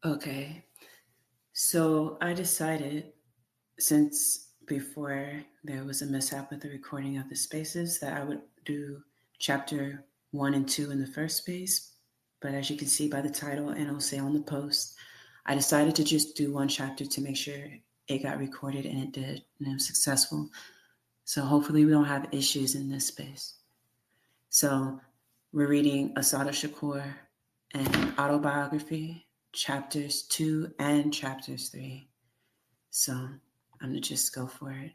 Okay, so I decided, since before there was a mishap with the recording of the spaces, that I would do chapter 1 and 2 in the first space. But as you can see by the title, and it'll say on the post, I decided to just do one chapter to make sure it got recorded, and it did, and it was successful. So hopefully we don't have issues in this space. So we're reading Assata Shakur and Autobiography, chapters 2 and chapters 3. So I'm going to just go for it.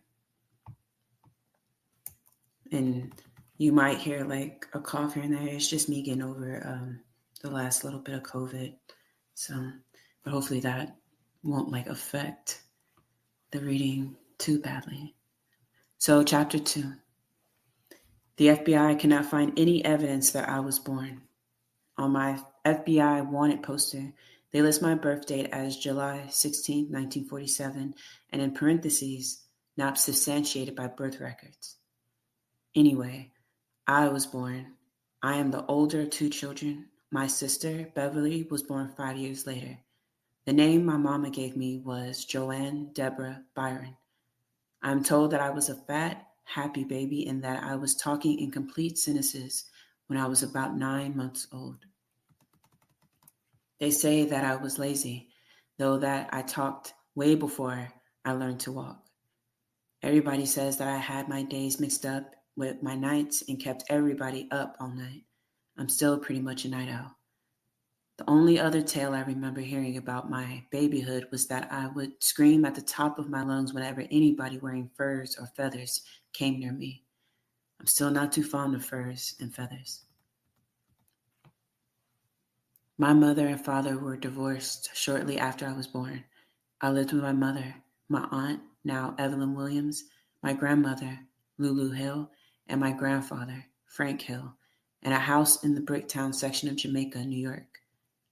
And you might hear like a cough here and there. It's just me getting over the last little bit of COVID. So, but hopefully that won't like affect the reading too badly. So chapter 2. The FBI cannot find any evidence that I was born. On my FBI wanted poster, they list my birth date as July 16, 1947, and in parentheses, not substantiated by birth records. Anyway, I was born. I am the older of 2 children. My sister, Beverly, was born 5 years later. The name my mama gave me was JoAnne Deborah Byron. I'm told that I was a fat, happy baby and that I was talking in complete sentences when I was about 9 months old. They say that I was lazy, though that I talked way before I learned to walk. Everybody says that I had my days mixed up with my nights and kept everybody up all night. I'm still pretty much a night owl. The only other tale I remember hearing about my babyhood was that I would scream at the top of my lungs whenever anybody wearing furs or feathers came near me. I'm still not too fond of furs and feathers. My mother and father were divorced shortly after I was born. I lived with my mother, my aunt, now Evelyn Williams, my grandmother, Lulu Hill, and my grandfather, Frank Hill, in a house in the Bricktown section of Jamaica, New York.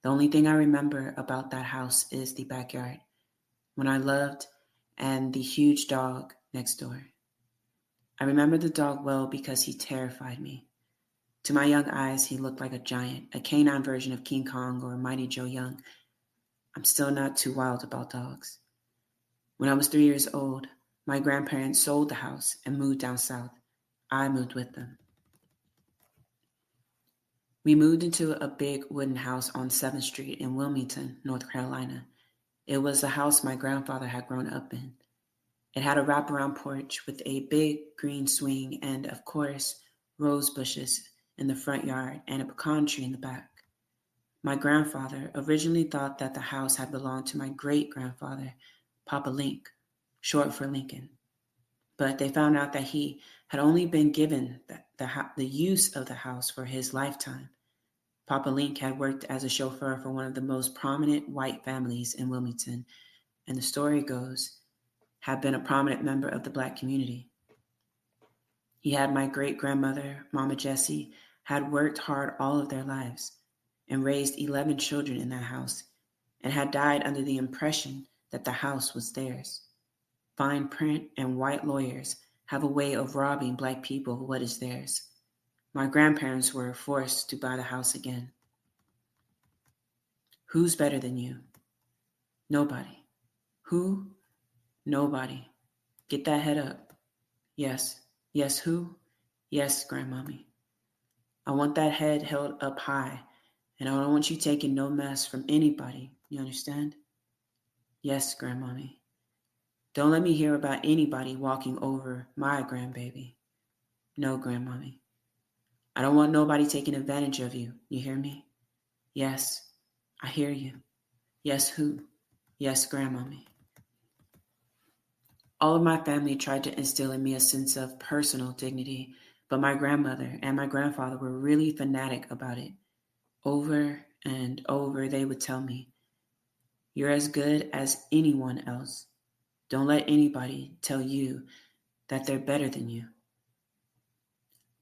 The only thing I remember about that house is the backyard, when I loved, and the huge dog next door. I remember the dog well because he terrified me. To my young eyes, he looked like a giant, a canine version of King Kong or Mighty Joe Young. I'm still not too wild about dogs. When I was 3 years old, my grandparents sold the house and moved down south. I moved with them. We moved into a big wooden house on 7th Street in Wilmington, North Carolina. It was the house my grandfather had grown up in. It had a wraparound porch with a big green swing and, of course, rose bushes in the front yard and a pecan tree in the back. My grandfather originally thought that the house had belonged to my great-grandfather, Papa Link, short for Lincoln. But they found out that he had only been given the use of the house for his lifetime. Papa Link had worked as a chauffeur for one of the most prominent white families in Wilmington, and the story goes, had been a prominent member of the Black community. He had my great-grandmother, Mama Jessie, had worked hard all of their lives and raised 11 children in that house and had died under the impression that the house was theirs. Fine print and white lawyers have a way of robbing Black people of what is theirs. My grandparents were forced to buy the house again. Who's better than you? Nobody. Who? Nobody. Get that head up. Yes. Yes, who? Yes, Grandmommy. I want that head held up high, and I don't want you taking no mess from anybody. You understand? Yes, Grandmommy. Don't let me hear about anybody walking over my grandbaby. No, Grandmommy. I don't want nobody taking advantage of you. You hear me? Yes, I hear you. Yes, who? Yes, Grandmommy. All of my family tried to instill in me a sense of personal dignity, but my grandmother and my grandfather were really fanatic about it. Over and over, they would tell me, "You're as good as anyone else. Don't let anybody tell you that they're better than you."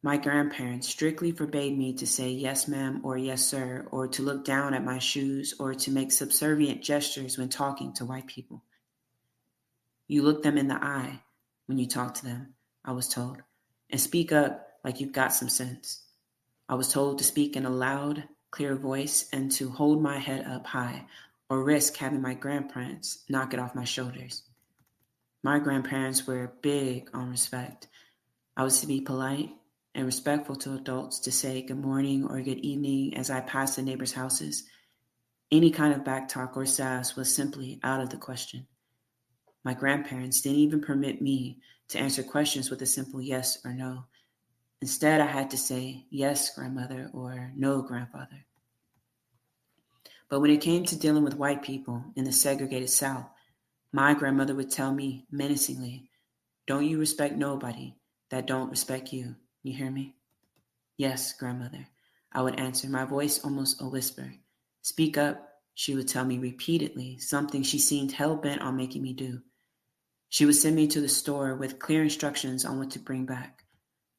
My grandparents strictly forbade me to say yes ma'am or yes sir, or to look down at my shoes, or to make subservient gestures when talking to white people. You look them in the eye when you talk to them, I was told, and speak up like you've got some sense. I was told to speak in a loud, clear voice and to hold my head up high, or risk having my grandparents knock it off my shoulders. My grandparents were big on respect. I was to be polite and respectful to adults, to say good morning or good evening as I passed the neighbors' houses. Any kind of backtalk or sass was simply out of the question. My grandparents didn't even permit me to answer questions with a simple yes or no. Instead, I had to say, yes, grandmother, or no, grandfather. But when it came to dealing with white people in the segregated South, my grandmother would tell me menacingly, don't you respect nobody that don't respect you. You hear me? Yes, grandmother, I would answer, my voice almost a whisper. Speak up, she would tell me repeatedly, something she seemed hell-bent on making me do. She would send me to the store with clear instructions on what to bring back.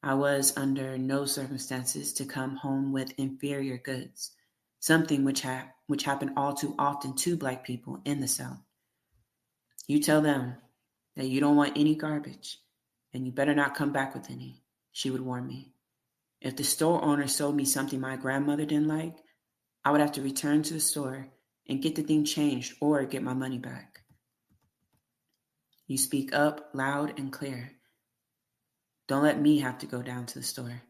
I was under no circumstances to come home with inferior goods, something which happened all too often to Black people in the South. You tell them that you don't want any garbage, and you better not come back with any, she would warn me. If the store owner sold me something my grandmother didn't like, I would have to return to the store and get the thing changed or get my money back. You speak up loud and clear. Don't let me have to go down to the store.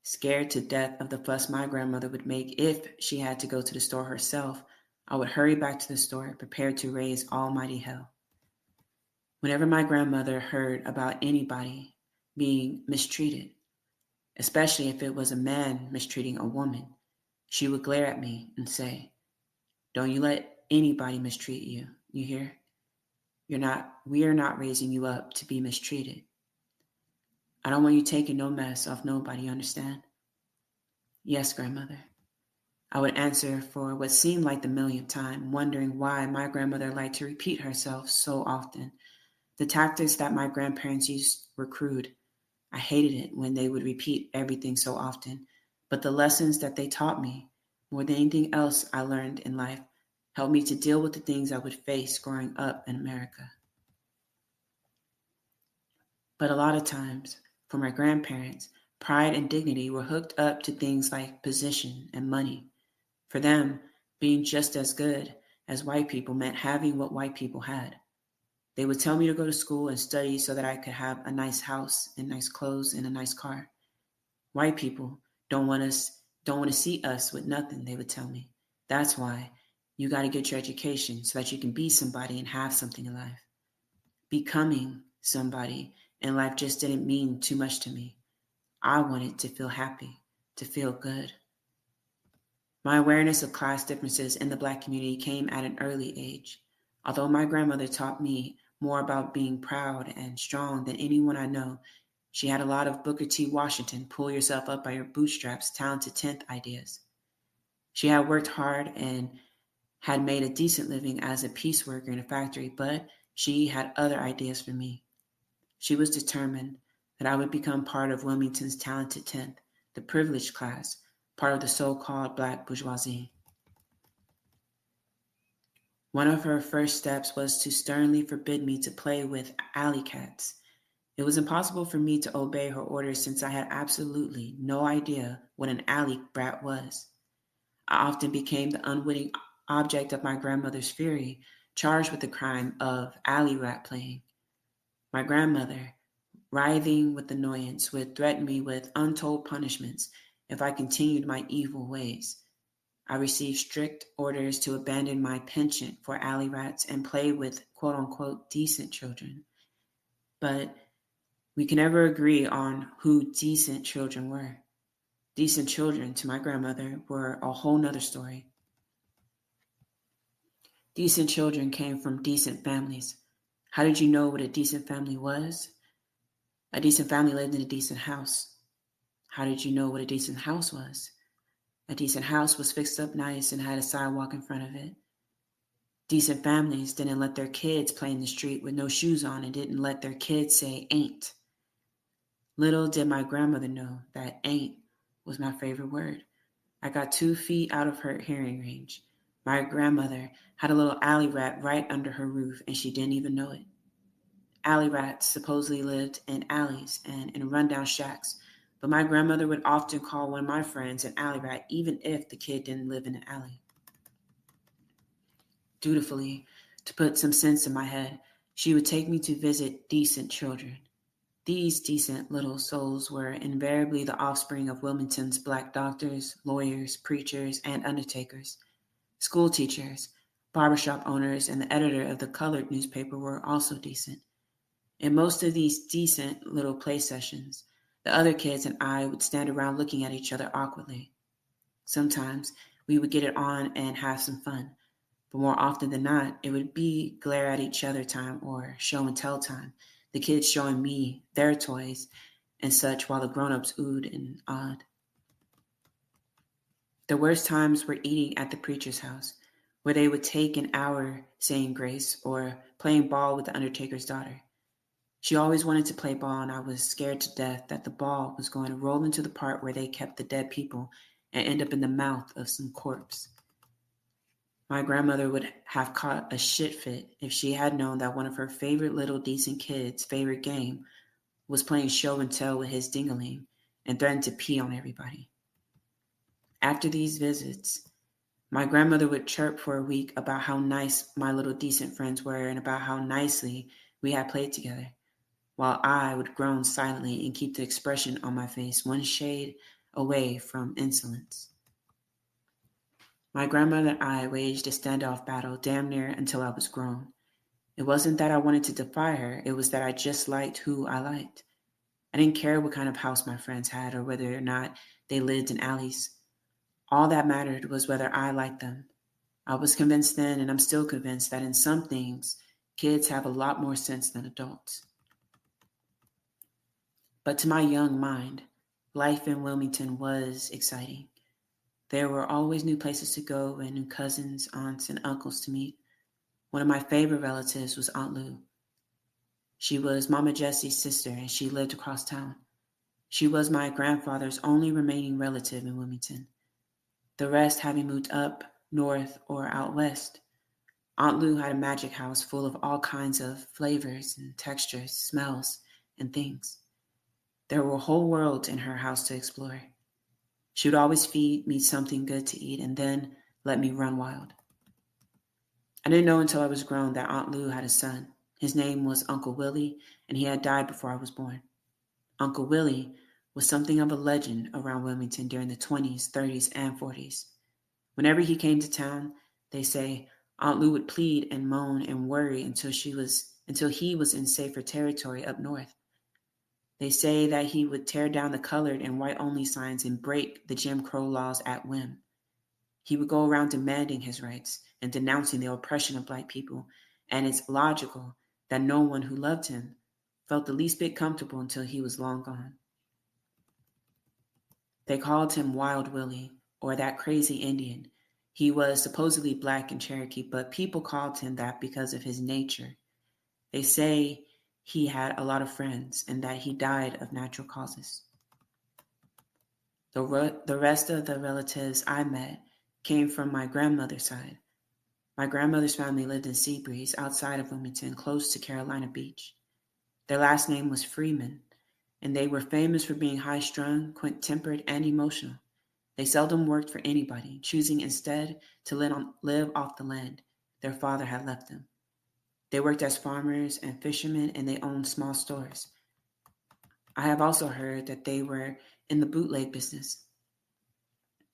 Scared to death of the fuss my grandmother would make if she had to go to the store herself, I would hurry back to the store, prepared to raise almighty hell. Whenever my grandmother heard about anybody being mistreated, especially if it was a man mistreating a woman, she would glare at me and say, don't you let anybody mistreat you, you hear? We are not raising you up to be mistreated. I don't want you taking no mess off nobody, you understand? Yes, grandmother. I would answer for what seemed like the millionth time, wondering why my grandmother liked to repeat herself so often. The tactics that my grandparents used were crude. I hated it when they would repeat everything so often, but the lessons that they taught me, more than anything else I learned in life, helped me to deal with the things I would face growing up in America. But a lot of times, for my grandparents, pride and dignity were hooked up to things like position and money. For them, being just as good as white people meant having what white people had. They would tell me to go to school and study so that I could have a nice house and nice clothes and a nice car. White people don't want to see us with nothing, they would tell me. That's why you got to get your education so that you can be somebody and have something in life. Becoming somebody in life just didn't mean too much to me. I wanted to feel happy, to feel good. My awareness of class differences in the Black community came at an early age. Although my grandmother taught me more about being proud and strong than anyone I know, she had a lot of Booker T. Washington, pull yourself up by your bootstraps, talented 10th ideas. She had worked hard and had made a decent living as a piece worker in a factory, but she had other ideas for me. She was determined that I would become part of Wilmington's talented 10th, the privileged class, part of the so-called Black bourgeoisie. One of her first steps was to sternly forbid me to play with alley cats. It was impossible for me to obey her orders since I had absolutely no idea what an alley brat was. I often became the unwitting object of my grandmother's fury, charged with the crime of alley rat playing. My grandmother, writhing with annoyance, would threaten me with untold punishments if I continued my evil ways. I received strict orders to abandon my penchant for alley rats and play with quote-unquote decent children. But we can never agree on who decent children were. Decent children, to my grandmother, were a whole nother story. Decent children came from decent families. How did you know what a decent family was? A decent family lived in a decent house. How did you know what a decent house was? A decent house was fixed up nice and had a sidewalk in front of it. Decent families didn't let their kids play in the street with no shoes on and didn't let their kids say ain't. Little did my grandmother know that ain't was my favorite word. I got 2 feet out of her hearing range. My grandmother had a little alley rat right under her roof and she didn't even know it. Alley rats supposedly lived in alleys and in rundown shacks, but my grandmother would often call one of my friends an alley rat even if the kid didn't live in an alley. Dutifully, to put some sense in my head, she would take me to visit decent children. These decent little souls were invariably the offspring of Wilmington's black doctors, lawyers, preachers, and undertakers. School teachers, barbershop owners, and the editor of the colored newspaper were also decent. In most of these decent little play sessions, the other kids and I would stand around looking at each other awkwardly. Sometimes we would get it on and have some fun, but more often than not, it would be glare at each other time or show and tell time, the kids showing me their toys and such while the grown-ups oohed and awed. The worst times were eating at the preacher's house, where they would take an hour saying grace or playing ball with the undertaker's daughter. She always wanted to play ball, and I was scared to death that the ball was going to roll into the part where they kept the dead people and end up in the mouth of some corpse. My grandmother would have caught a shit fit if she had known that one of her favorite little decent kids' favorite game was playing show and tell with his dingaling and threatened to pee on everybody. After these visits, my grandmother would chirp for a week about how nice my little decent friends were and about how nicely we had played together, while I would groan silently and keep the expression on my face one shade away from insolence. My grandmother and I waged a standoff battle damn near until I was grown. It wasn't that I wanted to defy her, it was that I just liked who I liked. I didn't care what kind of house my friends had or whether or not they lived in alleys. All that mattered was whether I liked them. I was convinced then, and I'm still convinced, that in some things, kids have a lot more sense than adults. But to my young mind, life in Wilmington was exciting. There were always new places to go and new cousins, aunts, and uncles to meet. One of my favorite relatives was Aunt Lou. She was Mama Jessie's sister, and she lived across town. She was my grandfather's only remaining relative in Wilmington, the rest having moved up north or out west. Aunt Lou had a magic house full of all kinds of flavors and textures, smells, and things. There were whole worlds in her house to explore. She would always feed me something good to eat and then let me run wild. I didn't know until I was grown that Aunt Lou had a son. His name was Uncle Willie, and he had died before I was born. Uncle Willie was something of a legend around Wilmington during the 20s, 30s, and 40s. Whenever he came to town, they say Aunt Lou would plead and moan and worry until he was in safer territory up north. They say that he would tear down the colored and white-only signs and break the Jim Crow laws at whim. He would go around demanding his rights and denouncing the oppression of black people, and it's logical that no one who loved him felt the least bit comfortable until he was long gone. They called him Wild Willie, or that crazy Indian. He was supposedly black and Cherokee, but people called him that because of his nature. They say he had a lot of friends and that he died of natural causes. The rest of the relatives I met came from my grandmother's side. My grandmother's family lived in Seabreeze, outside of Wilmington, close to Carolina Beach. Their last name was Freeman, and they were famous for being high-strung, quick-tempered, and emotional. They seldom worked for anybody, choosing instead to live off the land their father had left them. They worked as farmers and fishermen, and they owned small stores. I have also heard that they were in the bootleg business.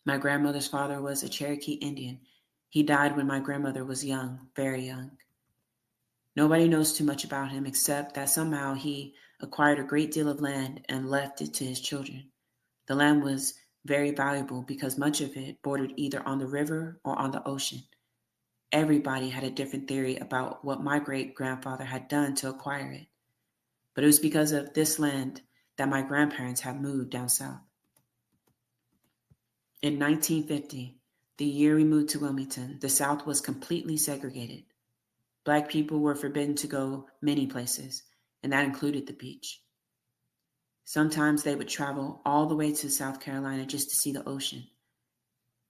My grandmother's father was a Cherokee Indian. He died when my grandmother was young, very young. Nobody knows too much about him except that somehow he acquired a great deal of land and left it to his children. The land was very valuable because much of it bordered either on the river or on the ocean. Everybody had a different theory about what my great-grandfather had done to acquire it. But it was because of this land that my grandparents had moved down south. In 1950, the year we moved to Wilmington, the South was completely segregated. Black people were forbidden to go many places, and that included the beach. Sometimes they would travel all the way to South Carolina just to see the ocean.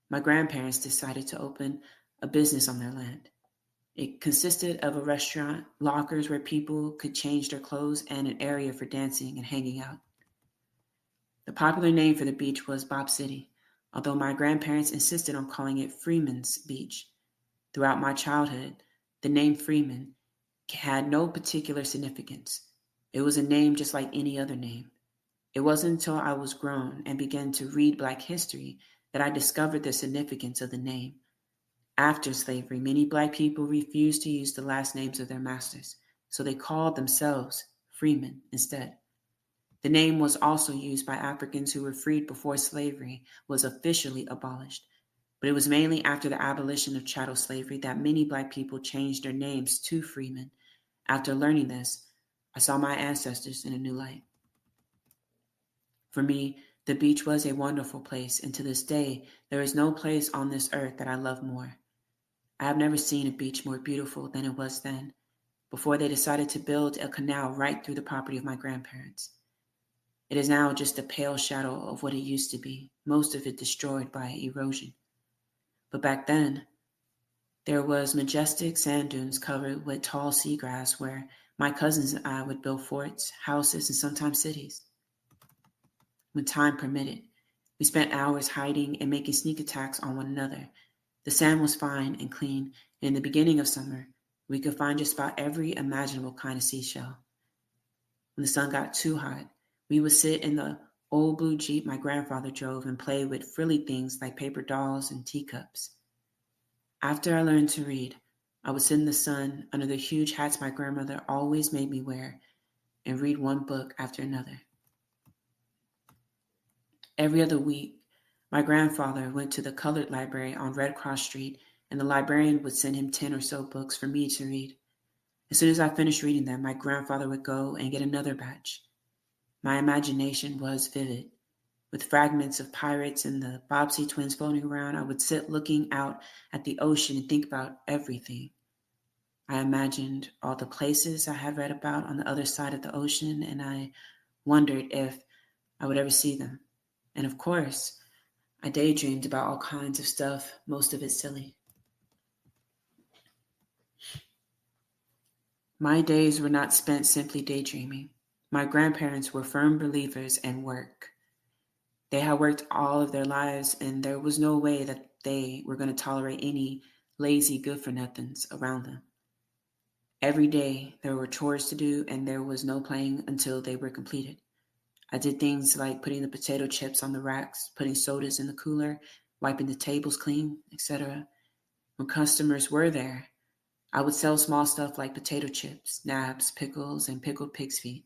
My grandparents decided to open a business on their land. It consisted of a restaurant, lockers where people could change their clothes, and an area for dancing and hanging out. The popular name for the beach was Bob City, although my grandparents insisted on calling it Freeman's Beach. Throughout my childhood, the name Freeman had no particular significance. It was a name just like any other name. It wasn't until I was grown and began to read Black history that I discovered the significance of the name. After slavery, many Black people refused to use the last names of their masters, so they called themselves freemen instead. The name was also used by Africans who were freed before slavery was officially abolished, but it was mainly after the abolition of chattel slavery that many Black people changed their names to freemen. After learning this, I saw my ancestors in a new light. For me, the beach was a wonderful place, and to this day, there is no place on this earth that I love more. I have never seen a beach more beautiful than it was then, before they decided to build a canal right through the property of my grandparents. It is now just a pale shadow of what it used to be, most of it destroyed by erosion. But back then, there was majestic sand dunes covered with tall seagrass where my cousins and I would build forts, houses, and sometimes cities. When time permitted, we spent hours hiding and making sneak attacks on one another. The sand was fine and clean, and in the beginning of summer, we could find just about every imaginable kind of seashell. When the sun got too hot, we would sit in the old blue Jeep my grandfather drove and play with frilly things like paper dolls and teacups. After I learned to read, I would sit in the sun under the huge hats my grandmother always made me wear and read one book after another. Every other week, my grandfather went to the colored library on Red Cross Street, and the librarian would send him 10 or so books for me to read. As soon as I finished reading them, my grandfather would go and get another batch. My imagination was vivid. With fragments of pirates and the Bobbsey twins floating around, I would sit looking out at the ocean and think about everything. I imagined all the places I had read about on the other side of the ocean, and I wondered if I would ever see them. And of course, I daydreamed about all kinds of stuff, most of it silly. My days were not spent simply daydreaming. My grandparents were firm believers in work. They had worked all of their lives, and there was no way that they were going to tolerate any lazy good-for-nothings around them. Every day, there were chores to do, and there was no playing until they were completed. I did things like putting the potato chips on the racks, putting sodas in the cooler, wiping the tables clean, etc. When customers were there, I would sell small stuff like potato chips, nabs, pickles, and pickled pig's feet.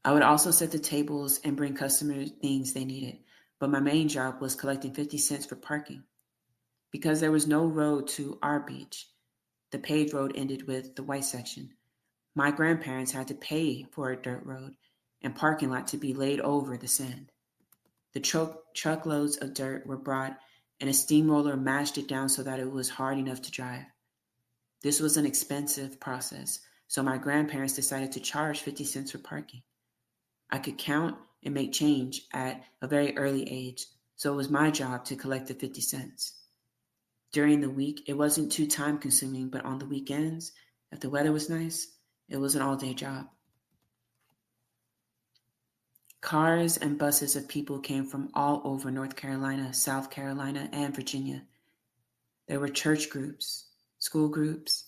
I would also set the tables and bring customers things they needed, but my main job was collecting 50 cents for parking. Because there was no road to our beach, the paved road ended with the white section. My grandparents had to pay for a dirt road and parking lot to be laid over the sand. The truckloads of dirt were brought, and a steamroller mashed it down so that it was hard enough to drive. This was an expensive process, so my grandparents decided to charge 50 cents for parking. I could count and make change at a very early age, so it was my job to collect the 50 cents. During the week, it wasn't too time-consuming, but on the weekends, if the weather was nice, it was an all-day job. Cars and buses of people came from all over North Carolina, South Carolina, and Virginia. There were church groups, school groups,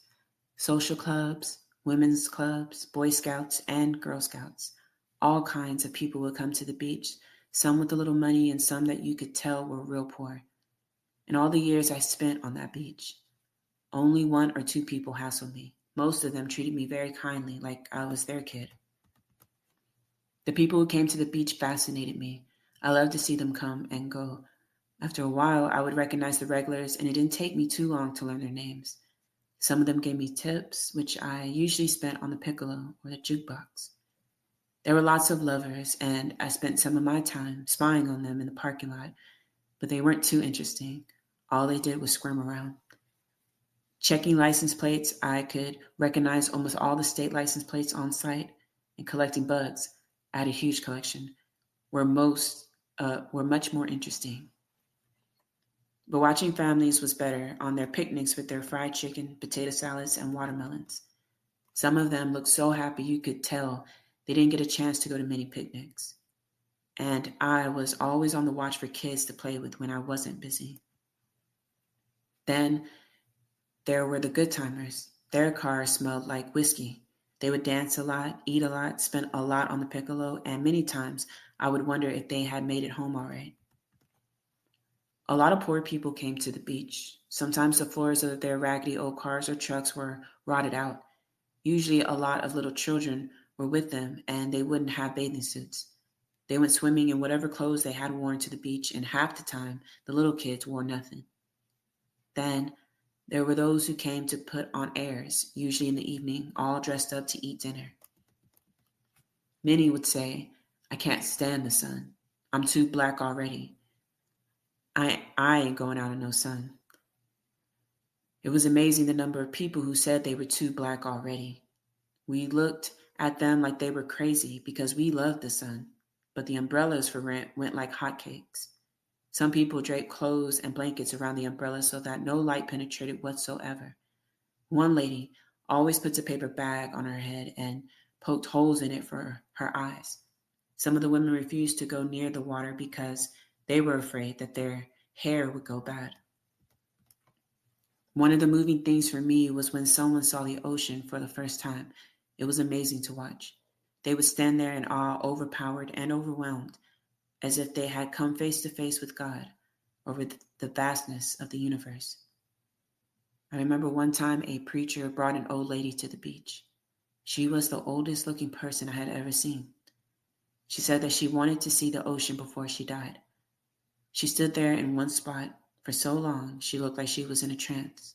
social clubs, women's clubs, Boy Scouts, and Girl Scouts. All kinds of people would come to the beach, some with a little money and some that you could tell were real poor. In all the years I spent on that beach, only 1 or 2 people hassled me. Most of them treated me very kindly, like I was their kid. The people who came to the beach fascinated me. I loved to see them come and go. After a while, I would recognize the regulars, and it didn't take me too long to learn their names. Some of them gave me tips, which I usually spent on the piccolo or the jukebox. There were lots of lovers, and I spent some of my time spying on them in the parking lot, but they weren't too interesting. All they did was squirm around. Checking license plates, I could recognize almost all the state license plates on site, and collecting bugs, I had a huge collection, were much more interesting. But watching families was better on their picnics with their fried chicken, potato salads, and watermelons. Some of them looked so happy you could tell they didn't get a chance to go to many picnics. And I was always on the watch for kids to play with when I wasn't busy. Then there were the good timers. Their cars smelled like whiskey. They would dance a lot, eat a lot, spend a lot on the piccolo, and many times I would wonder if they had made it home all right. A lot of poor people came to the beach. Sometimes the floors of their raggedy old cars or trucks were rotted out. Usually, a lot of little children were with them, and they wouldn't have bathing suits. They went swimming in whatever clothes they had worn to the beach, and half the time, the little kids wore nothing. Then, there were those who came to put on airs, usually in the evening, all dressed up to eat dinner. Many would say, I can't stand the sun. I'm too black already. I ain't going out in no sun. It was amazing the number of people who said they were too black already. We looked at them like they were crazy because we loved the sun, but the umbrellas for rent went like hotcakes. Some people draped clothes and blankets around the umbrella so that no light penetrated whatsoever. One lady always puts a paper bag on her head and poked holes in it for her eyes. Some of the women refused to go near the water because they were afraid that their hair would go bad. One of the moving things for me was when someone saw the ocean for the first time. It was amazing to watch. They would stand there in awe, overpowered and overwhelmed, as if they had come face to face with God or with the vastness of the universe. I remember one time a preacher brought an old lady to the beach. She was the oldest looking person I had ever seen. She said that she wanted to see the ocean before she died. She stood there in one spot for so long she looked like she was in a trance.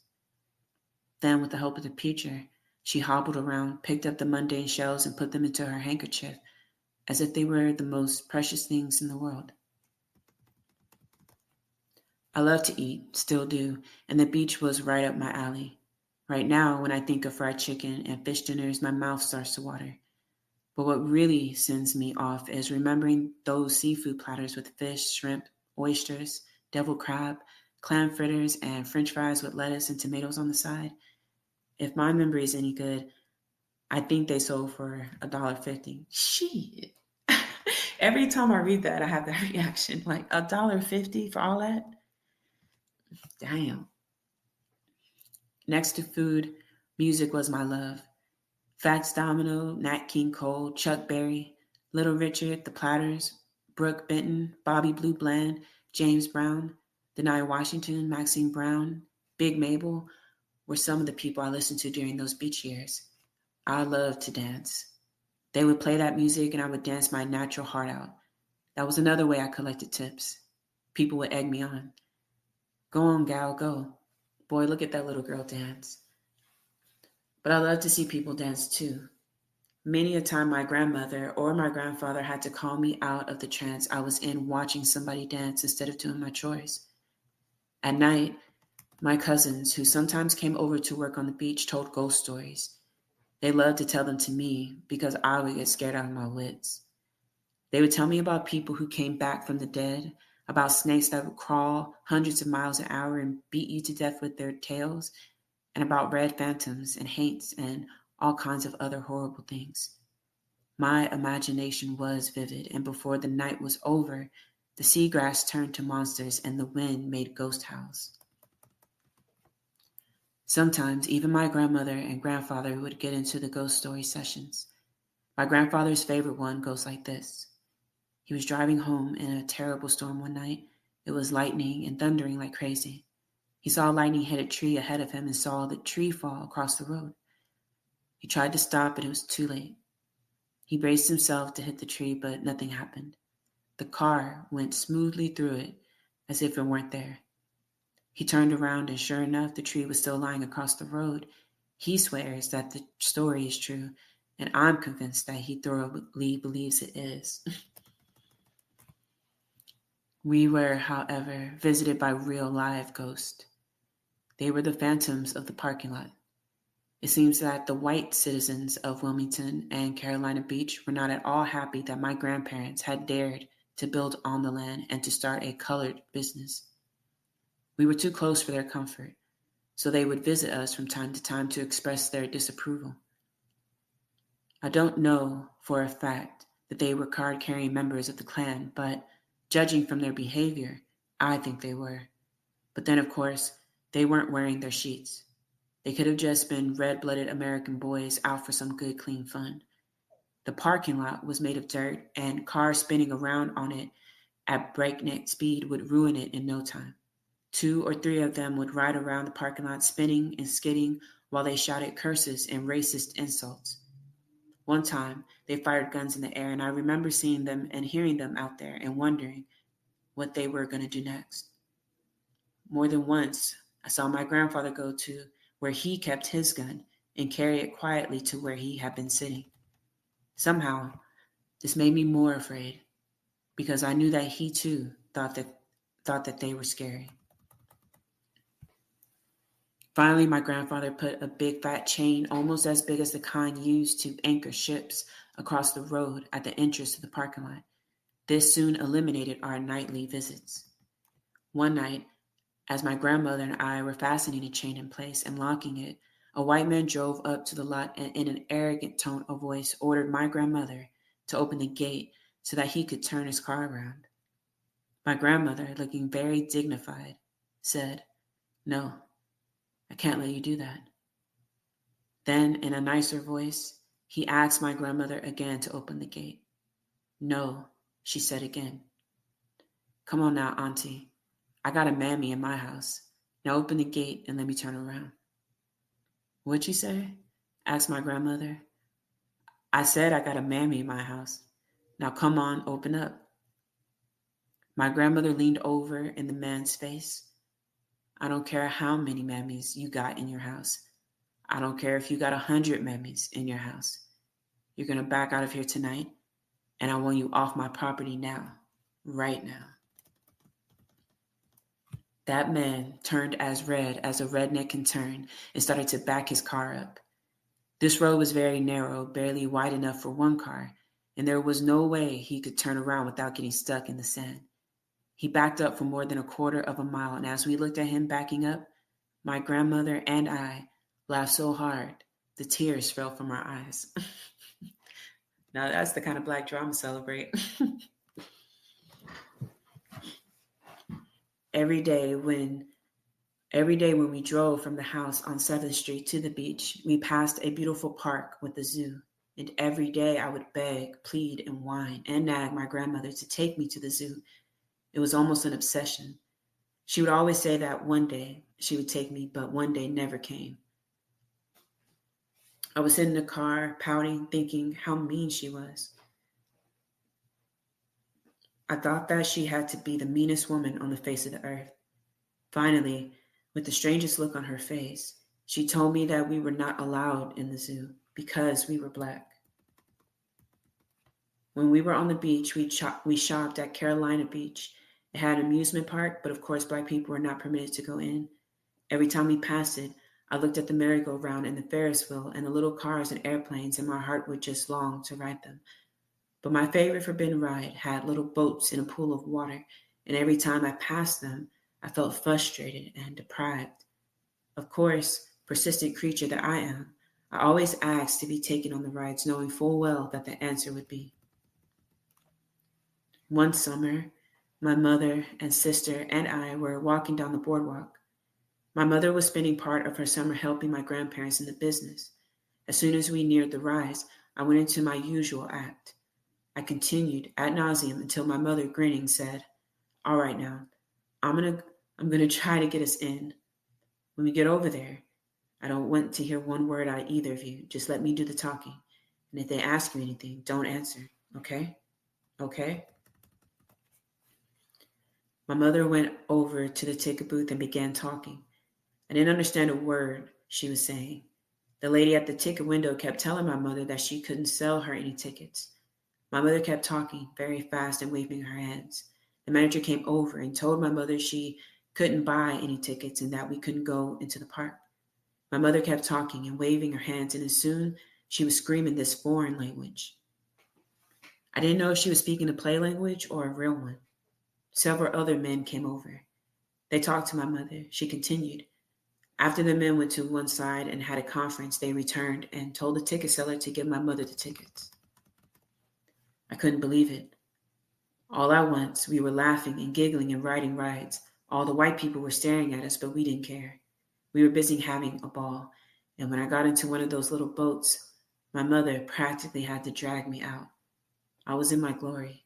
Then, with the help of the preacher, she hobbled around, picked up the mundane shells, and put them into her handkerchief as if they were the most precious things in the world. I love to eat, still do, and the beach was right up my alley. Right now, when I think of fried chicken and fish dinners, my mouth starts to water. But what really sends me off is remembering those seafood platters with fish, shrimp, oysters, deviled crab, clam fritters, and french fries with lettuce and tomatoes on the side. If my memory is any good, I think they sold for $1.50. Shit. Every time I read that, I have that reaction. Like $1.50 for all that? Damn. Next to food, music was my love. Fats Domino, Nat King Cole, Chuck Berry, Little Richard, The Platters, Brooke Benton, Bobby Blue Bland, James Brown, Denai Washington, Maxine Brown, Big Mabel were some of the people I listened to during those beach years. I loved to dance. They would play that music and I would dance my natural heart out. That was another way I collected tips. People would egg me on. Go on, gal, go. Boy, look at that little girl dance. But I love to see people dance too. Many a time my grandmother or my grandfather had to call me out of the trance I was in watching somebody dance instead of doing my chores. At night, my cousins, who sometimes came over to work on the beach, told ghost stories. They loved to tell them to me because I would get scared out of my wits. They would tell me about people who came back from the dead, about snakes that would crawl hundreds of miles an hour and beat you to death with their tails, and about red phantoms and haints and all kinds of other horrible things. My imagination was vivid, and before the night was over, the seagrass turned to monsters and the wind made ghost howls. Sometimes even my grandmother and grandfather would get into the ghost story sessions. My grandfather's favorite one goes like this. He was driving home in a terrible storm one night. It was lightning and thundering like crazy. He saw lightning hit a tree ahead of him and saw the tree fall across the road. He tried to stop, but it was too late. He braced himself to hit the tree, but nothing happened. The car went smoothly through it as if it weren't there. He turned around and sure enough, the tree was still lying across the road. He swears that the story is true, and I'm convinced that he thoroughly believes it is. We were, however, visited by real live ghosts. They were the phantoms of the parking lot. It seems that the white citizens of Wilmington and Carolina Beach were not at all happy that my grandparents had dared to build on the land and to start a colored business. We were too close for their comfort, so they would visit us from time to time to express their disapproval. I don't know for a fact that they were card-carrying members of the Klan, but judging from their behavior, I think they were. But then, of course, they weren't wearing their sheets. They could have just been red-blooded American boys out for some good, clean fun. The parking lot was made of dirt, and cars spinning around on it at breakneck speed would ruin it in no time. 2 or 3 of them would ride around the parking lot spinning and skidding while they shouted curses and racist insults. One time, they fired guns in the air, and I remember seeing them and hearing them out there and wondering what they were going to do next. More than once, I saw my grandfather go to where he kept his gun and carry it quietly to where he had been sitting. Somehow, this made me more afraid because I knew that he too thought that they were scary. Finally, my grandfather put a big fat chain, almost as big as the kind used to anchor ships, across the road at the entrance to the parking lot. This soon eliminated our nightly visits. One night, as my grandmother and I were fastening a chain in place and locking it, a white man drove up to the lot and in an arrogant tone of voice ordered my grandmother to open the gate so that he could turn his car around. My grandmother, looking very dignified, said, "No, I can't let you do that." Then, in a nicer voice, he asked my grandmother again to open the gate. "No," she said again. "Come on now, Auntie. I got a mammy in my house. Now open the gate and let me turn around." "What'd you say?" asked my grandmother. "I said I got a mammy in my house. Now come on, open up." My grandmother leaned over in the man's face. "I don't care how many mammies you got in your house. I don't care if you got 100 mammies in your house. You're going to back out of here tonight, and I want you off my property now, right now." That man turned as red as a redneck can turn and started to back his car up. This road was very narrow, barely wide enough for one car, and there was no way he could turn around without getting stuck in the sand. He backed up for more than a quarter of a mile, and as we looked at him backing up, my grandmother and I laughed so hard the tears fell from our eyes. Now that's the kind of Black drama celebrate. Every day when we drove from the house on 7th Street to the beach, we passed a beautiful park with a zoo. And every day I would beg, plead, and whine and nag my grandmother to take me to the zoo. It was almost an obsession. She would always say that one day she would take me, but one day never came. I would sit in the car, pouting, thinking how mean she was. I thought that she had to be the meanest woman on the face of the earth. Finally, with the strangest look on her face, she told me that we were not allowed in the zoo because we were Black. When we were on the beach, we shopped at Carolina Beach. It had an amusement park, but of course Black people were not permitted to go in. Every time we passed it, I looked at the merry-go-round and the Ferris wheel and the little cars and airplanes, and my heart would just long to ride them. But my favorite forbidden ride had little boats in a pool of water, and every time I passed them, I felt frustrated and deprived. Of course, persistent creature that I am, I always asked to be taken on the rides, knowing full well that the answer would be. One summer, my mother and sister and I were walking down the boardwalk. My mother was spending part of her summer helping my grandparents in the business. As soon as we neared the rise, I went into my usual act. I continued ad nauseum until my mother, grinning, said, "All right now, I'm gonna try to get us in. When we get over there, I don't want to hear one word out of either of you. Just let me do the talking. And if they ask you anything, don't answer. Okay? Okay?" My mother went over to the ticket booth and began talking. I didn't understand a word she was saying. The lady at the ticket window kept telling my mother that she couldn't sell her any tickets. My mother kept talking very fast and waving her hands. The manager came over and told my mother she couldn't buy any tickets and that we couldn't go into the park. My mother kept talking and waving her hands, and soon she was screaming this foreign language. I didn't know if she was speaking a play language or a real one. Several other men came over. They talked to my mother. She continued. After the men went to one side and had a conference, they returned and told the ticket seller to give my mother the tickets. I couldn't believe it. All at once, we were laughing and giggling and riding rides. All the white people were staring at us, but we didn't care. We were busy having a ball, and when I got into one of those little boats, my mother practically had to drag me out. I was in my glory.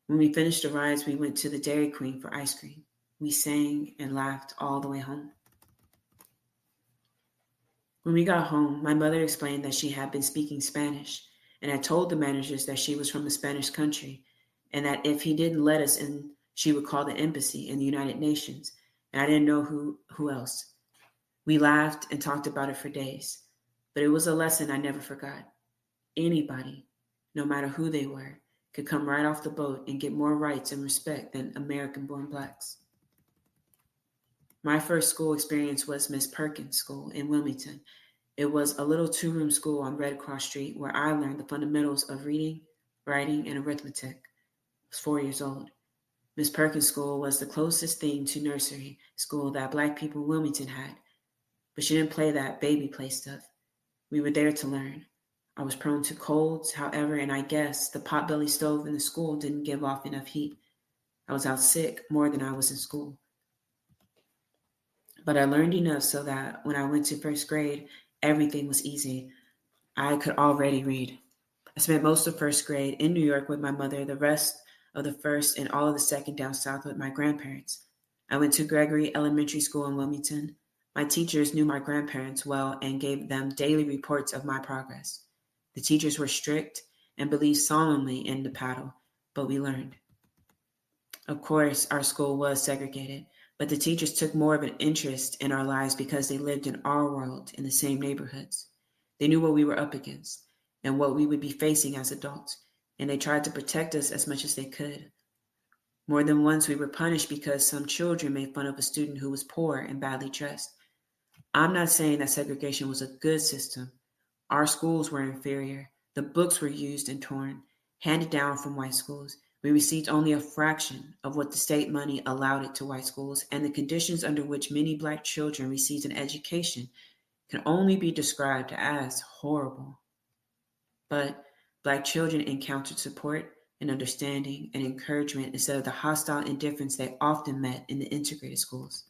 When we finished the rides, we went to the Dairy Queen for ice cream. We sang and laughed all the way home. When we got home, my mother explained that she had been speaking Spanish and had told the managers that she was from a Spanish country and that if he didn't let us in, she would call the embassy in the United Nations, and I didn't know who else. We laughed and talked about it for days, but it was a lesson I never forgot. Anybody, no matter who they were, could come right off the boat and get more rights and respect than American-born blacks. My first school experience was Miss Perkins' school in Wilmington. It was a little two-room school on Red Cross Street where I learned the fundamentals of reading, writing, and arithmetic. I was 4 years old. Miss Perkins' school was the closest thing to nursery school that black people in Wilmington had, but she didn't play that baby play stuff. We were there to learn. I was prone to colds, however, and I guess the potbelly stove in the school didn't give off enough heat. I was out sick more than I was in school. But I learned enough so that when I went to first grade, everything was easy. I could already read. I spent most of first grade in New York with my mother, the rest of the first and all of the second down south with my grandparents. I went to Gregory Elementary School in Wilmington. My teachers knew my grandparents well and gave them daily reports of my progress. The teachers were strict and believed solemnly in the paddle, but we learned. Of course, our school was segregated, but the teachers took more of an interest in our lives because they lived in our world in the same neighborhoods. They knew what we were up against and what we would be facing as adults, and they tried to protect us as much as they could. More than once, we were punished because some children made fun of a student who was poor and badly dressed. I'm not saying that segregation was a good system. Our schools were inferior. The books were used and torn, handed down from white schools. We received only a fraction of what the state money allowed it to white schools, and the conditions under which many black children received an education can only be described as horrible. But black children encountered support and understanding and encouragement instead of the hostile indifference they often met in the integrated schools.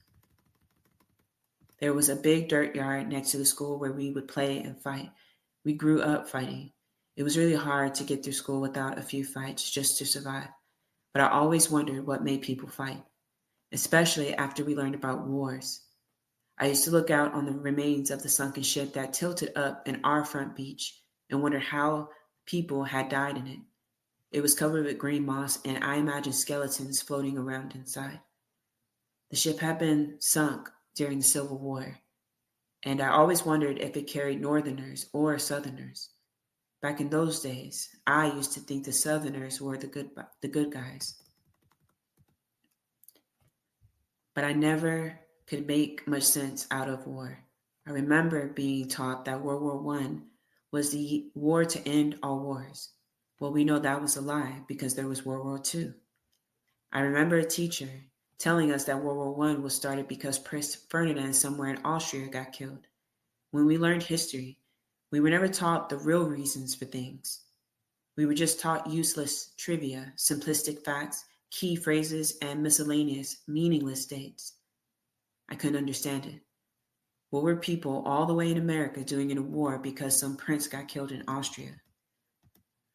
There was a big dirt yard next to the school where we would play and fight. We grew up fighting. It was really hard to get through school without a few fights just to survive. But I always wondered what made people fight, especially after we learned about wars. I used to look out on the remains of the sunken ship that tilted up in our front beach and wonder how people had died in it. It was covered with green moss, and I imagined skeletons floating around inside. The ship had been sunk during the Civil War, and I always wondered if it carried Northerners or Southerners. Back in those days, I used to think the Southerners were the good guys. But I never could make much sense out of war. I remember being taught that World War I was the war to end all wars. Well, we know that was a lie because there was World War II. I remember a teacher telling us that World War I was started because Prince Ferdinand somewhere in Austria got killed. When we learned history, we were never taught the real reasons for things. We were just taught useless trivia, simplistic facts, key phrases, and miscellaneous, meaningless dates. I couldn't understand it. What were people all the way in America doing in a war because some prince got killed in Austria?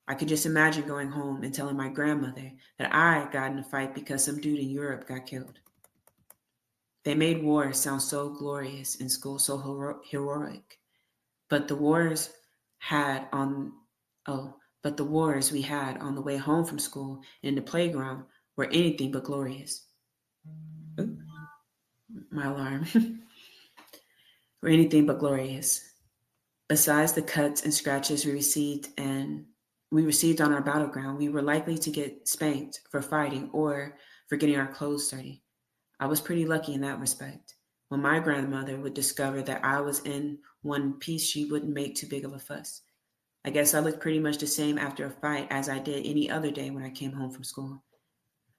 I could just imagine going home and telling my grandmother that I got in a fight because some dude in Europe got killed. They made war sound so glorious in school, so heroic. But the wars had on but the wars we had on the way home from school and in the playground were anything but glorious. Ooh, my alarm. Were anything but glorious. Besides the cuts and scratches we received on our battleground, we were likely to get spanked for fighting or for getting our clothes dirty. I was pretty lucky in that respect. When my grandmother would discover that I was in one piece, she wouldn't make too big of a fuss. I guess I looked pretty much the same after a fight as I did any other day when I came home from school.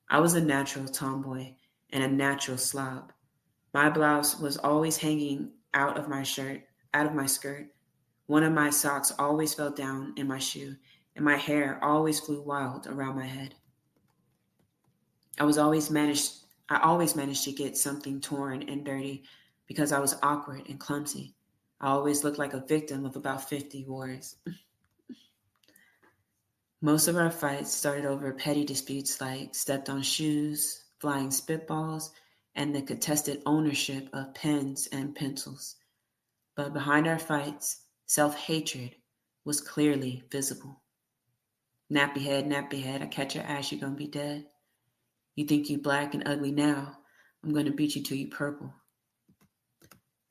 I was a natural tomboy and a natural slob. My blouse was always hanging out of my skirt. One of my socks always fell down in my shoe, and my hair always flew wild around my head. I always managed to get something torn and dirty because I was awkward and clumsy. I always looked like a victim of about 50 wars. Most of our fights started over petty disputes like stepped on shoes, flying spitballs, and the contested ownership of pens and pencils. But behind our fights, self-hatred was clearly visible. Nappy head, I catch your ass, you're gonna be dead. You think you black and ugly now, I'm gonna beat you till you purple.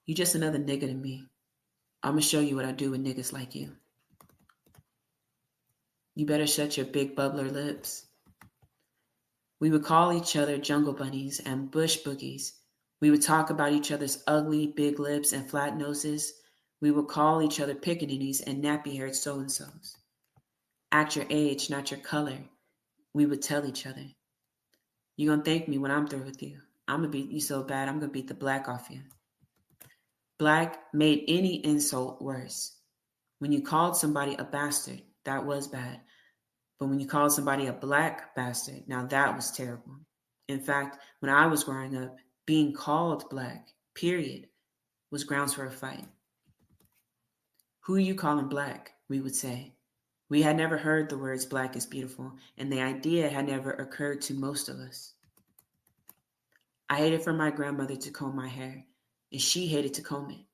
You just another nigga to me. I'm gonna show you what I do with niggas like you. You better shut your big bubbler lips. We would call each other jungle bunnies and bush boogies. We would talk about each other's ugly big lips and flat noses. We would call each other pickaninnies and nappy-haired so-and-sos. Act your age, not your color, we would tell each other. You're gonna thank me when I'm through with you. I'm gonna beat you so bad, I'm gonna beat the black off you. Black made any insult worse. When you called somebody a bastard, that was bad. But when you called somebody a black bastard, now that was terrible. In fact, when I was growing up, being called black, period, was grounds for a fight. Who are you calling black? We would say. We had never heard the words black is beautiful, and the idea had never occurred to most of us. I hated for my grandmother to comb my hair, and she hated to comb it.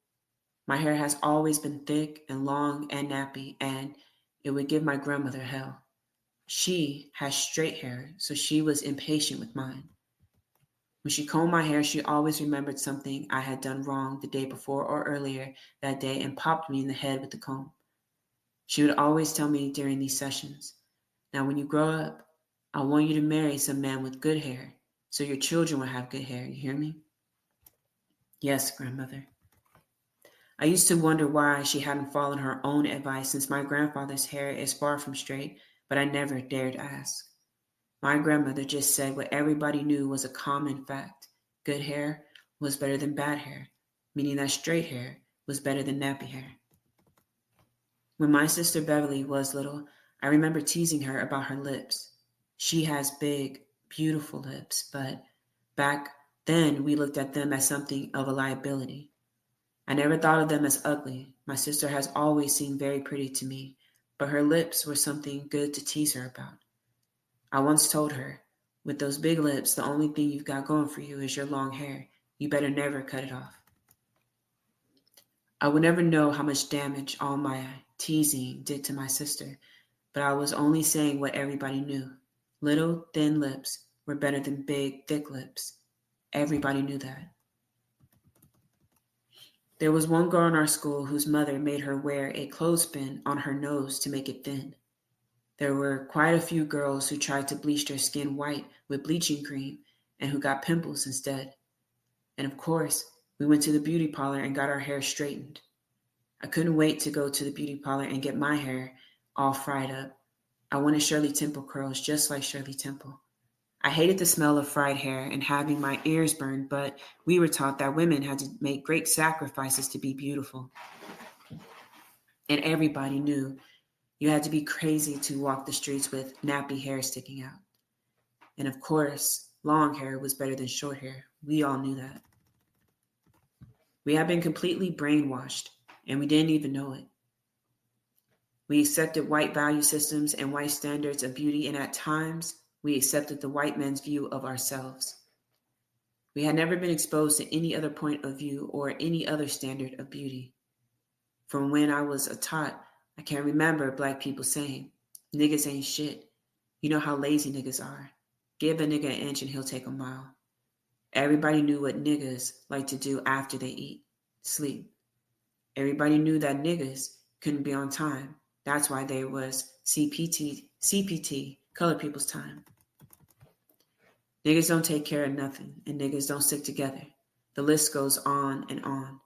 My hair has always been thick and long and nappy, and it would give my grandmother hell. She has straight hair, so she was impatient with mine. When she combed my hair, she always remembered something I had done wrong the day before or earlier that day and popped me in the head with the comb. She would always tell me during these sessions, now when you grow up, I want you to marry some man with good hair, so your children will have good hair, you hear me? Yes, grandmother. I used to wonder why she hadn't followed her own advice since my grandfather's hair is far from straight, but I never dared ask. My grandmother just said what everybody knew was a common fact. Good hair was better than bad hair, meaning that straight hair was better than nappy hair. When my sister Beverly was little, I remember teasing her about her lips. She has big, beautiful lips, but back then we looked at them as something of a liability. I never thought of them as ugly. My sister has always seemed very pretty to me, but her lips were something good to tease her about. I once told her, with those big lips, the only thing you've got going for you is your long hair. You better never cut it off. I would never know how much damage all my teasing did to my sister, but I was only saying what everybody knew. Little, thin lips were better than big, thick lips. Everybody knew that. There was one girl in our school whose mother made her wear a clothespin on her nose to make it thin. There were quite a few girls who tried to bleach their skin white with bleaching cream and who got pimples instead. And of course, we went to the beauty parlor and got our hair straightened. I couldn't wait to go to the beauty parlor and get my hair all fried up. I wanted Shirley Temple curls just like Shirley Temple. I hated the smell of fried hair and having my ears burned, but we were taught that women had to make great sacrifices to be beautiful. And everybody knew you had to be crazy to walk the streets with nappy hair sticking out. And of course, long hair was better than short hair. We all knew that. We had been completely brainwashed, and we didn't even know it. We accepted white value systems and white standards of beauty, and at times, we accepted the white man's view of ourselves. We had never been exposed to any other point of view or any other standard of beauty. From when I was a tot, I can't remember black people saying, niggas ain't shit. You know how lazy niggas are. Give a nigga an inch and he'll take a mile. Everybody knew what niggas like to do after they eat, sleep. Everybody knew that niggas couldn't be on time. That's why there was CPT, colored people's time. Niggas don't take care of nothing, and niggas don't stick together. The list goes on and on.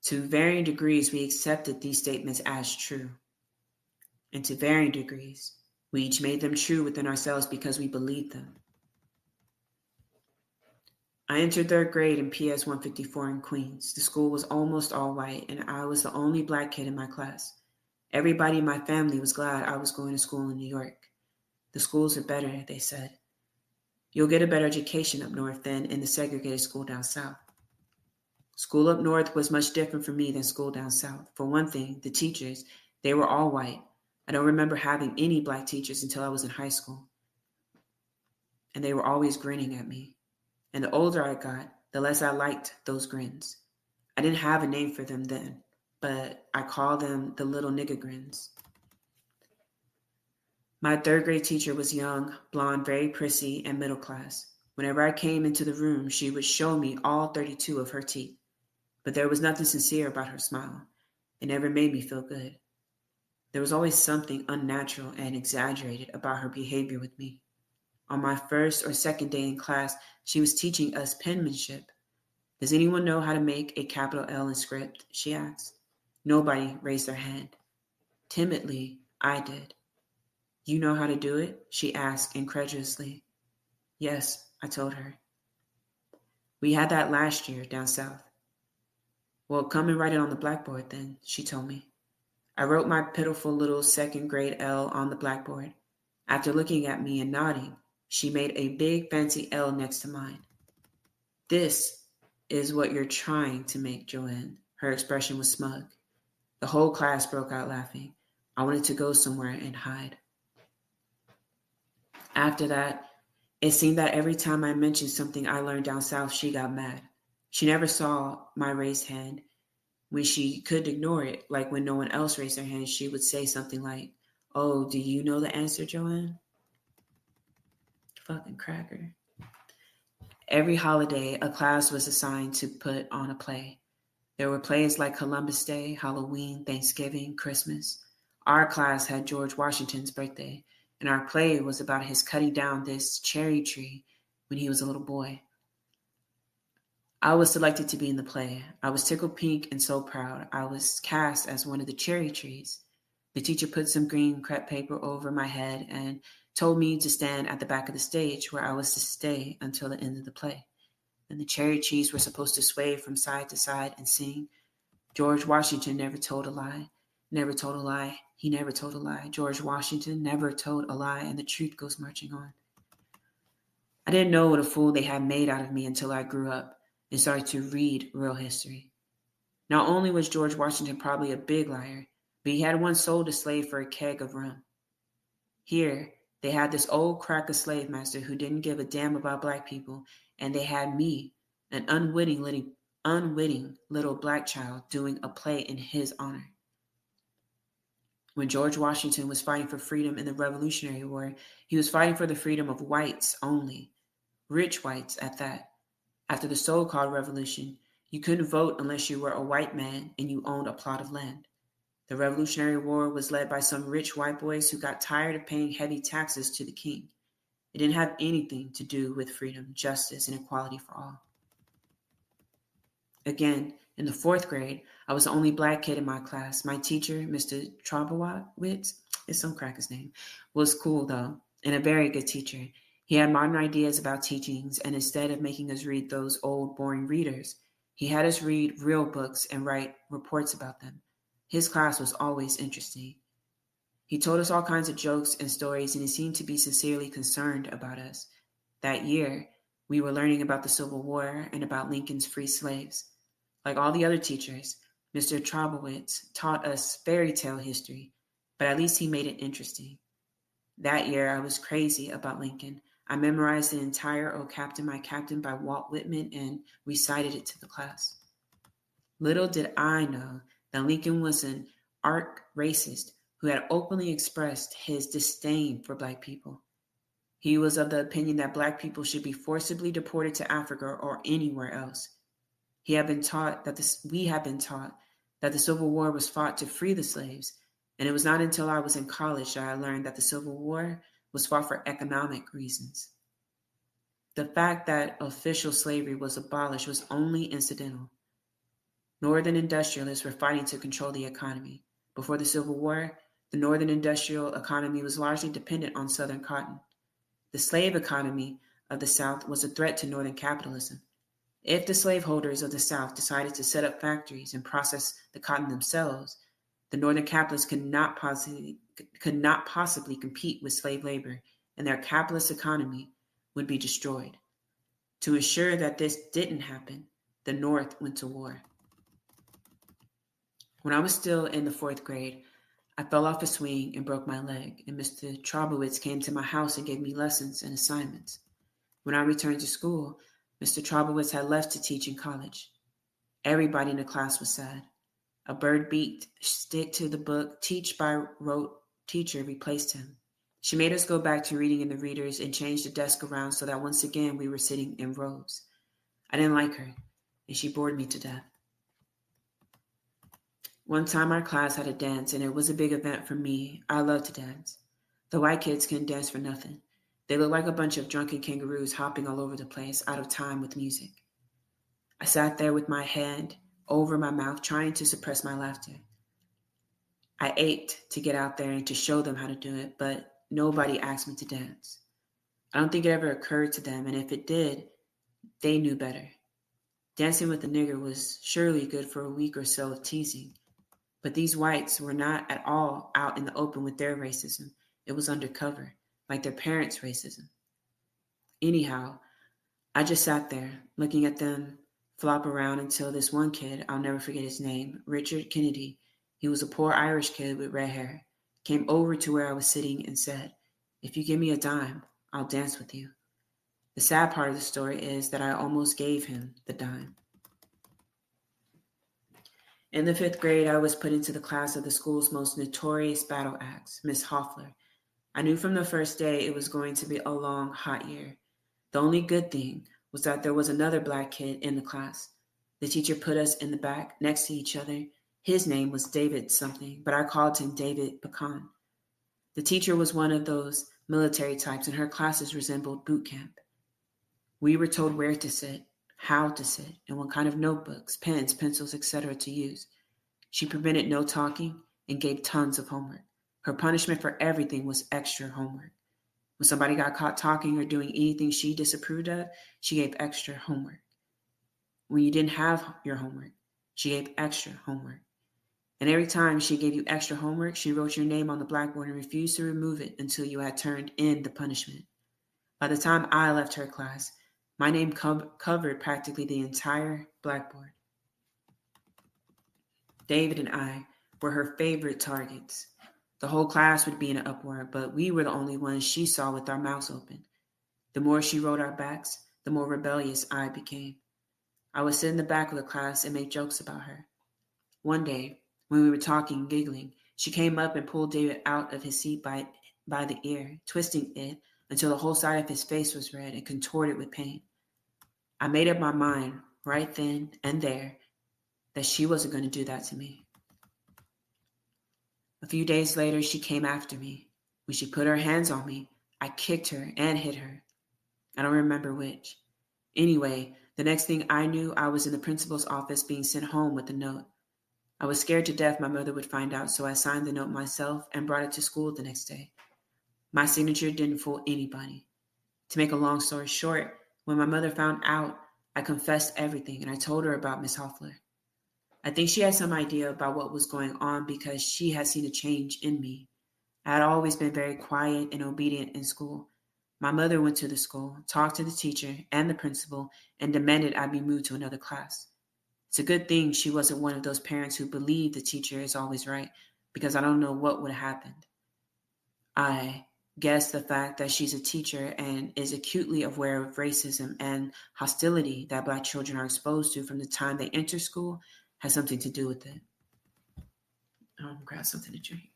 To varying degrees, we accepted these statements as true. And to varying degrees, we each made them true within ourselves because we believed them. I entered third grade in PS 154 in Queens. The school was almost all white, and I was the only black kid in my class. Everybody in my family was glad I was going to school in New York. The schools are better, they said. You'll get a better education up north than in the segregated school down south. School up north was much different for me than school down south. For one thing, the teachers, they were all white. I don't remember having any black teachers until I was in high school. And they were always grinning at me. And the older I got, the less I liked those grins. I didn't have a name for them then, but I called them the little nigga grins. My third grade teacher was young, blonde, very prissy, and middle class. Whenever I came into the room, she would show me all 32 of her teeth. But there was nothing sincere about her smile. It never made me feel good. There was always something unnatural and exaggerated about her behavior with me. On my first or second day in class, she was teaching us penmanship. Does anyone know how to make a capital L in script? She asked. Nobody raised their hand. Timidly, I did. You know how to do it? She asked incredulously. Yes, I told her. We had that last year down south. Well, come and write it on the blackboard then, she told me. I wrote my pitiful little second grade L on the blackboard. After looking at me and nodding, she made a big fancy L next to mine. This is what you're trying to make, JoAnne. Her expression was smug. The whole class broke out laughing. I wanted to go somewhere and hide. After that, it seemed that every time I mentioned something I learned down south, she got mad. She never saw my raised hand. When she could ignore it, like when no one else raised their hand, she would say something like, "Oh, do you know the answer, JoAnne?" Fucking cracker. Every holiday, a class was assigned to put on a play. There were plays like Columbus Day, Halloween, Thanksgiving, Christmas. Our class had George Washington's birthday, and our play was about his cutting down this cherry tree when he was a little boy. I was selected to be in the play. I was tickled pink and so proud. I was cast as one of the cherry trees. The teacher put some green crepe paper over my head and told me to stand at the back of the stage where I was to stay until the end of the play. And the cherry trees were supposed to sway from side to side and sing, George Washington never told a lie, never told a lie, he never told a lie. George Washington never told a lie, and the truth goes marching on. I didn't know what a fool they had made out of me until I grew up and started to read real history. Not only was George Washington probably a big liar, but he had once sold a slave for a keg of rum. Here, they had this old cracker slave master who didn't give a damn about black people, and they had me, an unwitting little black child, doing a play in his honor. When George Washington was fighting for freedom in the Revolutionary War, he was fighting for the freedom of whites only, rich whites at that. After the so-called revolution, you couldn't vote unless you were a white man and you owned a plot of land. The Revolutionary War was led by some rich white boys who got tired of paying heavy taxes to the king. It didn't have anything to do with freedom, justice, and equality for all. Again, in the fourth grade, I was the only black kid in my class. My teacher, Mr. Trabowitz, is some cracker's name, was cool though, and a very good teacher. He had modern ideas about teachings, and instead of making us read those old, boring readers, he had us read real books and write reports about them. His class was always interesting. He told us all kinds of jokes and stories, and he seemed to be sincerely concerned about us. That year, we were learning about the Civil War and about Lincoln's free slaves. Like all the other teachers, Mr. Trabowitz taught us fairy tale history, but at least he made it interesting. That year, I was crazy about Lincoln. I memorized the entire O Captain, My Captain by Walt Whitman and recited it to the class. Little did I know that Lincoln was an arch racist who had openly expressed his disdain for black people. He was of the opinion that black people should be forcibly deported to Africa or anywhere else. We have been taught that the Civil War was fought to free the slaves, and it was not until I was in college that I learned that the Civil War was fought for economic reasons. The fact that official slavery was abolished was only incidental. Northern industrialists were fighting to control the economy. Before the Civil War, the northern industrial economy was largely dependent on southern cotton. The slave economy of the South was a threat to northern capitalism. If the slaveholders of the South decided to set up factories and process the cotton themselves, the northern capitalists could not possibly compete with slave labor, and their capitalist economy would be destroyed. To ensure that this didn't happen, the North went to war. When I was still in the 4th grade, I fell off a swing and broke my leg, and Mr. Trobowitz came to my house and gave me lessons and assignments. When I returned to school, Mr. Trobowitz had left to teach in college. Everybody in the class was sad. A bird beat, stick to the book, teach by rote teacher replaced him. She made us go back to reading in the readers and changed the desk around so that once again we were sitting in rows. I didn't like her, and she bored me to death. One time our class had a dance, and it was a big event for me. I love to dance. The white kids couldn't dance for nothing. They looked like a bunch of drunken kangaroos hopping all over the place, out of time with music. I sat there with my hand over my mouth, trying to suppress my laughter. I ached to get out there and to show them how to do it, but nobody asked me to dance. I don't think it ever occurred to them, and if it did, they knew better. Dancing with a nigger was surely good for a week or so of teasing, but these whites were not at all out in the open with their racism. It was undercover, like their parents' racism. Anyhow, I just sat there, looking at them flop around until this one kid, I'll never forget his name, Richard Kennedy, he was a poor Irish kid with red hair, came over to where I was sitting and said, "If you give me a dime, I'll dance with you." The sad part of the story is that I almost gave him the dime. In the 5th grade, I was put into the class of the school's most notorious battle axe, Miss Hoffler. I knew from the first day it was going to be a long, hot year. The only good thing was that there was another black kid in the class. The teacher put us in the back next to each other. His name was David something, but I called him David Pecan. The teacher was one of those military types, and her classes resembled boot camp. We were told where to sit, how to sit, and what kind of notebooks, pens, pencils, etc. to use. She prevented no talking and gave tons of homework. Her punishment for everything was extra homework. When somebody got caught talking or doing anything she disapproved of, she gave extra homework. When you didn't have your homework, she gave extra homework. And every time she gave you extra homework, she wrote your name on the blackboard and refused to remove it until you had turned in the punishment. By the time I left her class, my name covered practically the entire blackboard. David and I were her favorite targets. The whole class would be in an uproar, but we were the only ones she saw with our mouths open. The more she wrote our backs, the more rebellious I became. I would sit in the back of the class and make jokes about her. One day, when we were talking and giggling, she came up and pulled David out of his seat by the ear, twisting it until the whole side of his face was red and contorted with pain. I made up my mind right then and there that she wasn't going to do that to me. A few days later, she came after me. When she put her hands on me, I kicked her and hit her. I don't remember which. Anyway, the next thing I knew, I was in the principal's office being sent home with a note. I was scared to death my mother would find out, so I signed the note myself and brought it to school the next day. My signature didn't fool anybody. To make a long story short, when my mother found out, I confessed everything and I told her about Miss Hoffler. I think she had some idea about what was going on because she had seen a change in me. I had always been very quiet and obedient in school. My mother went to the school, talked to the teacher and the principal, and demanded I be moved to another class. It's a good thing she wasn't one of those parents who believe the teacher is always right, because I don't know what would have happened. I guess the fact that she's a teacher and is acutely aware of racism and hostility that Black children are exposed to from the time they enter school has something to do with it. I'll grab something to drink.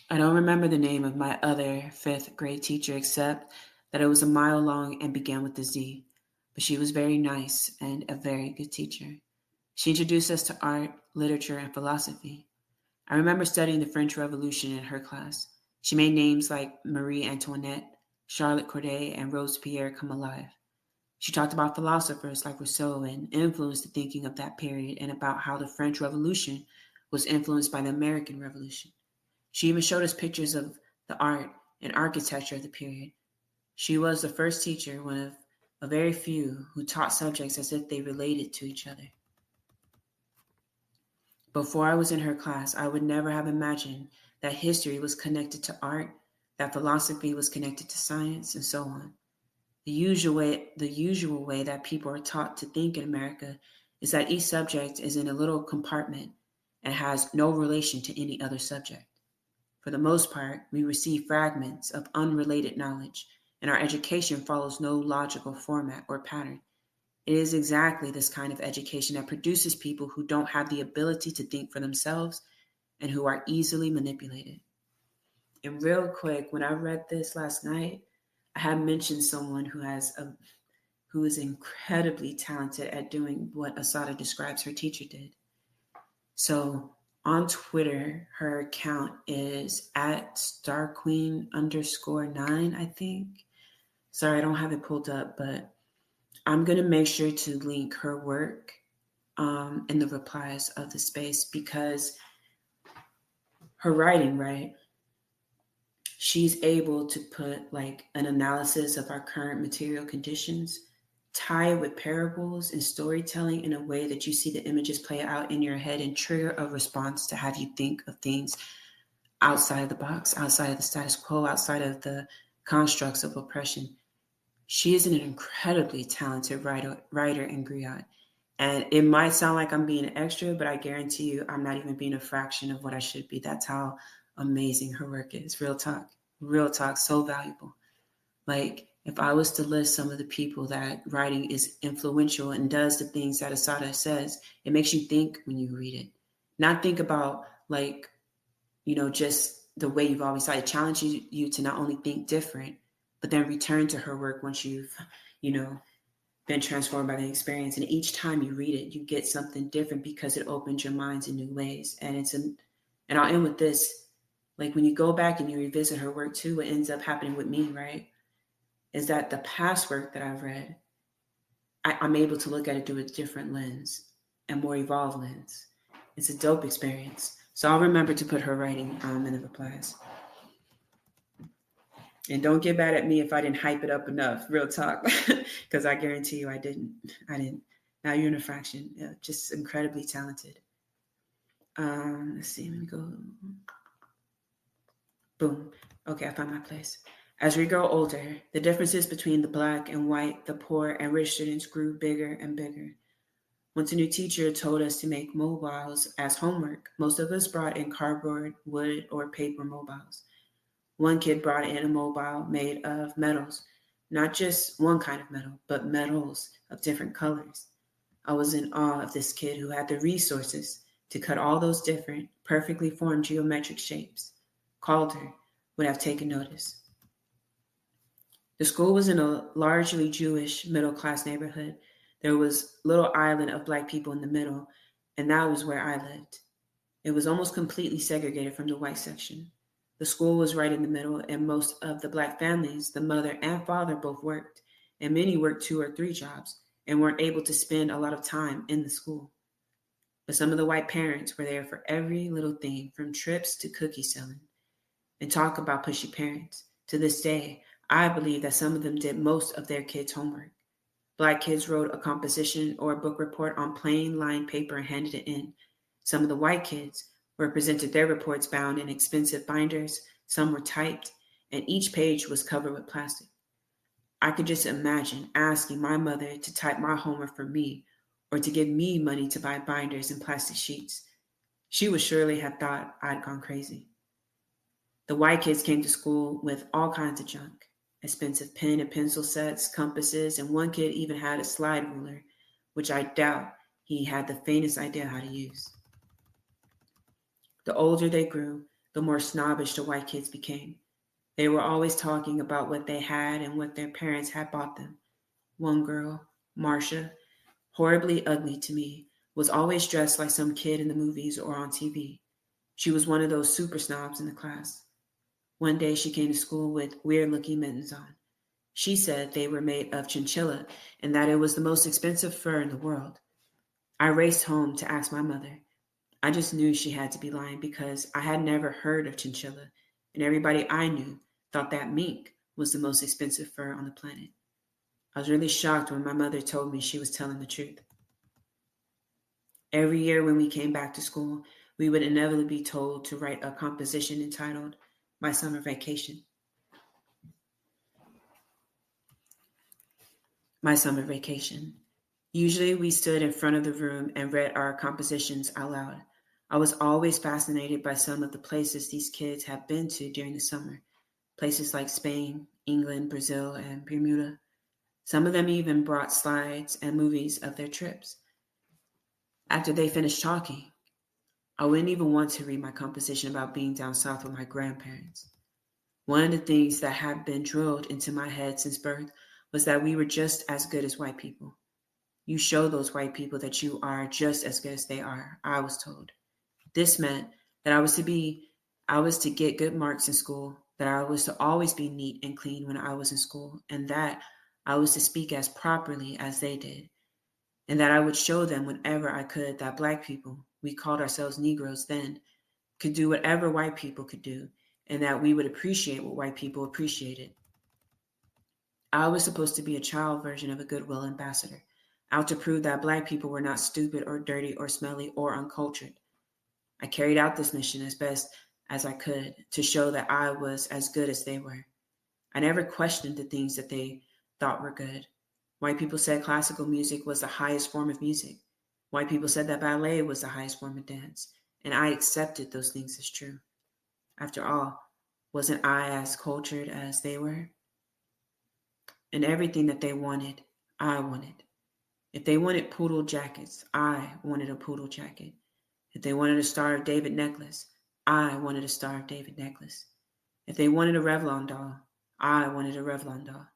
I don't remember the name of my other 5th grade teacher except that it was a mile long and began with a Z, but she was very nice and a very good teacher. She introduced us to art, literature, and philosophy. I remember studying the French Revolution in her class. She made names like Marie Antoinette, Charlotte Corday, and Robespierre come alive. She talked about philosophers like Rousseau and influenced the thinking of that period and about how the French Revolution was influenced by the American Revolution. She even showed us pictures of the art and architecture of the period. She was the first teacher, one of a very few, who taught subjects as if they related to each other. Before I was in her class, I would never have imagined that history was connected to art, that philosophy was connected to science, and so on. The usual way that people are taught to think in America is that each subject is in a little compartment and has no relation to any other subject. For the most part, we receive fragments of unrelated knowledge, and our education follows no logical format or pattern. It is exactly this kind of education that produces people who don't have the ability to think for themselves and who are easily manipulated. And real quick, when I read this last night, I had mentioned someone who is incredibly talented at doing what Asada describes her teacher did. So on Twitter, her account is at starqueen_9, I think. Sorry, I don't have it pulled up, but I'm going to make sure to link her work in the replies of the space, because her writing, right? She's able to put like an analysis of our current material conditions, tie it with parables and storytelling in a way that you see the images play out in your head and trigger a response to have you think of things outside of the box, outside of the status quo, outside of the constructs of oppression. She is an incredibly talented writer and griot. And it might sound like I'm being extra, but I guarantee you I'm not even being a fraction of what I should be. That's how amazing her work is. Real talk, so valuable. Like, if I was to list some of the people that writing is influential and does the things that Asada says, it makes you think when you read it. Not think about, like, just the way you've always thought. It challenges you to not only think different, but then return to her work once you've, been transformed by the experience. And each time you read it, you get something different because it opens your minds in new ways. And and I'll end with this. Like, when you go back and you revisit her work too, what ends up happening with me, right, is that the past work that I've read, I'm able to look at it through a different lens, a more evolved lens. It's a dope experience. So I'll remember to put her writing in the replies. And don't get mad at me if I didn't hype it up enough, real talk, because I guarantee you I didn't. Now you're in a fraction. Yeah, just incredibly talented. Let's see, let me go. Boom. Okay, I found my place. As we grow older, the differences between the black and white, the poor and rich students grew bigger and bigger. Once a new teacher told us to make mobiles as homework, most of us brought in cardboard, wood, or paper mobiles. One kid brought in a mobile made of metals, not just one kind of metal, but metals of different colors. I was in awe of this kid who had the resources to cut all those different, perfectly formed geometric shapes. Calder would have taken notice. The school was in a largely Jewish middle-class neighborhood. There was a little island of black people in the middle, and that was where I lived. It was almost completely segregated from the white section. The school was right in the middle, and most of the black families, the mother and father both worked, and many worked 2 or 3 jobs and weren't able to spend a lot of time in the school. But some of the white parents were there for every little thing, from trips to cookie selling. And talk about pushy parents. To this day, I believe that some of them did most of their kids' homework. Black kids wrote a composition or a book report on plain lined paper and handed it in. Some of the white kids presented their reports bound in expensive binders, some were typed, and each page was covered with plastic. I could just imagine asking my mother to type my homework for me or to give me money to buy binders and plastic sheets. She would surely have thought I'd gone crazy. The white kids came to school with all kinds of junk, expensive pen and pencil sets, compasses, and one kid even had a slide ruler, which I doubt he had the faintest idea how to use. The older they grew, the more snobbish the white kids became. They were always talking about what they had and what their parents had bought them. One girl, Marcia, horribly ugly to me, was always dressed like some kid in the movies or on TV. She was one of those super snobs in the class. One day she came to school with weird-looking mittens on. She said they were made of chinchilla and that it was the most expensive fur in the world. I raced home to ask my mother. I just knew she had to be lying because I had never heard of chinchilla, and everybody I knew thought that mink was the most expensive fur on the planet. I was really shocked when my mother told me she was telling the truth. Every year when we came back to school, we would inevitably be told to write a composition entitled My Summer Vacation. my summer vacation. Usually we stood in front of the room and read our compositions out loud. I was always fascinated by some of the places these kids have been to during the summer. Places like Spain, England, Brazil, and Bermuda. Some of them even brought slides and movies of their trips. After they finished talking, I wouldn't even want to read my composition about being down south with my grandparents. One of the things that had been drilled into my head since birth was that we were just as good as white people. You show those white people that you are just as good as they are, I was told. This meant that I was to get good marks in school, that I was to always be neat and clean when I was in school, and that I was to speak as properly as they did, and that I would show them whenever I could that black people, we called ourselves Negroes then, could do whatever white people could do, and that we would appreciate what white people appreciated. I was supposed to be a child version of a goodwill ambassador, out to prove that black people were not stupid or dirty or smelly or uncultured. I carried out this mission as best as I could to show that I was as good as they were. I never questioned the things that they thought were good. White people said classical music was the highest form of music. White people said that ballet was the highest form of dance, and I accepted those things as true. After all, wasn't I as cultured as they were? And everything that they wanted, I wanted. If they wanted poodle jackets, I wanted a poodle jacket. If they wanted a Star of David necklace, I wanted a Star of David necklace. If they wanted a Revlon doll, I wanted a Revlon doll.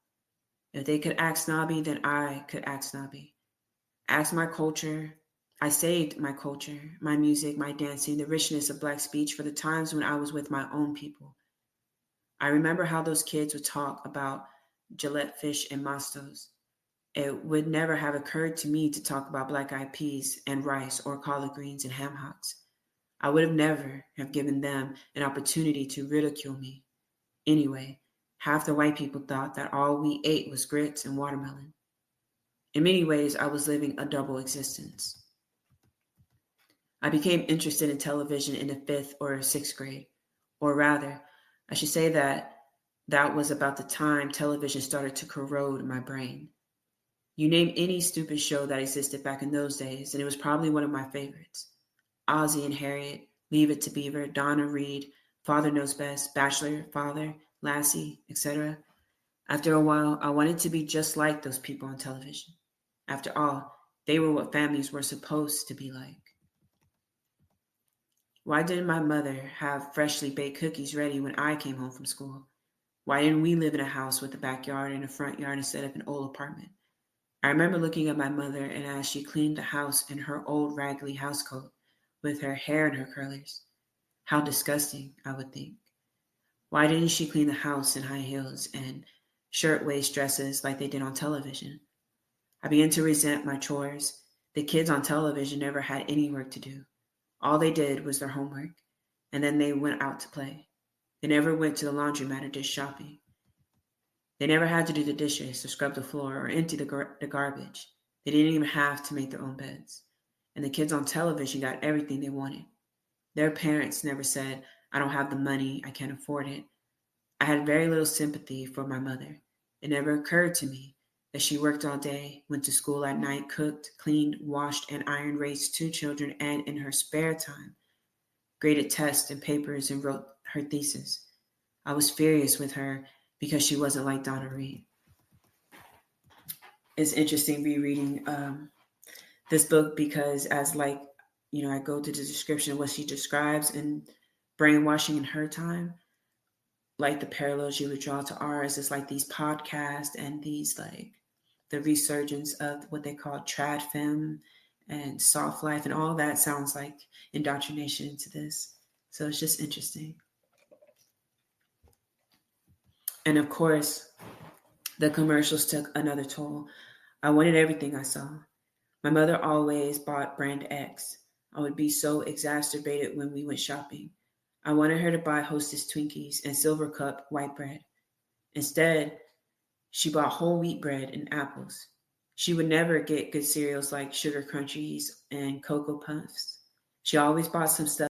If they could act snobby, then I could act snobby. Ask my culture. I saved my culture, my music, my dancing, the richness of black speech for the times when I was with my own people. I remember how those kids would talk about Gillette fish and mastos. It would never have occurred to me to talk about black eyed peas and rice or collard greens and ham hocks. I would have never have given them an opportunity to ridicule me. Anyway, half the white people thought that all we ate was grits and watermelon. In many ways, I was living a double existence. I became interested in television in the 5th or 6th grade, or rather, I should say that was about the time television started to corrode my brain. You name any stupid show that existed back in those days, and it was probably one of my favorites. Ozzie and Harriet, Leave It to Beaver, Donna Reed, Father Knows Best, Bachelor, Father, Lassie, etc. After a while, I wanted to be just like those people on television. After all, they were what families were supposed to be like. Why didn't my mother have freshly baked cookies ready when I came home from school? Why didn't we live in a house with a backyard and a front yard instead of an old apartment? I remember looking at my mother and as she cleaned the house in her old raggedy housecoat with her hair in her curlers. How disgusting, I would think. Why didn't she clean the house in high heels and shirtwaist dresses like they did on television? I began to resent my chores. The kids on television never had any work to do. All they did was their homework, and then they went out to play. They never went to the laundromat or did shopping. They never had to do the dishes or scrub the floor or empty the garbage. They didn't even have to make their own beds. And the kids on television got everything they wanted. Their parents never said, I don't have the money, I can't afford it. I had very little sympathy for my mother. It never occurred to me that she worked all day, went to school at night, cooked, cleaned, washed, and ironed, raised 2 children, and in her spare time, graded tests and papers and wrote her thesis. I was furious with her because she wasn't like Donna Reed. It's interesting rereading this book because I go to the description of what she describes in brainwashing in her time, like the parallels you would draw to ours is like these podcasts and these like the resurgence of what they call trad femme and soft life and all that sounds like indoctrination into this. So it's just interesting. And of course, the commercials took another toll. I wanted everything I saw. My mother always bought brand X. I would be so exacerbated when we went shopping. I wanted her to buy Hostess Twinkies and Silver Cup white bread. Instead, she bought whole wheat bread and apples. She would never get good cereals like Sugar Crunchies and Cocoa Puffs. She always bought some stuff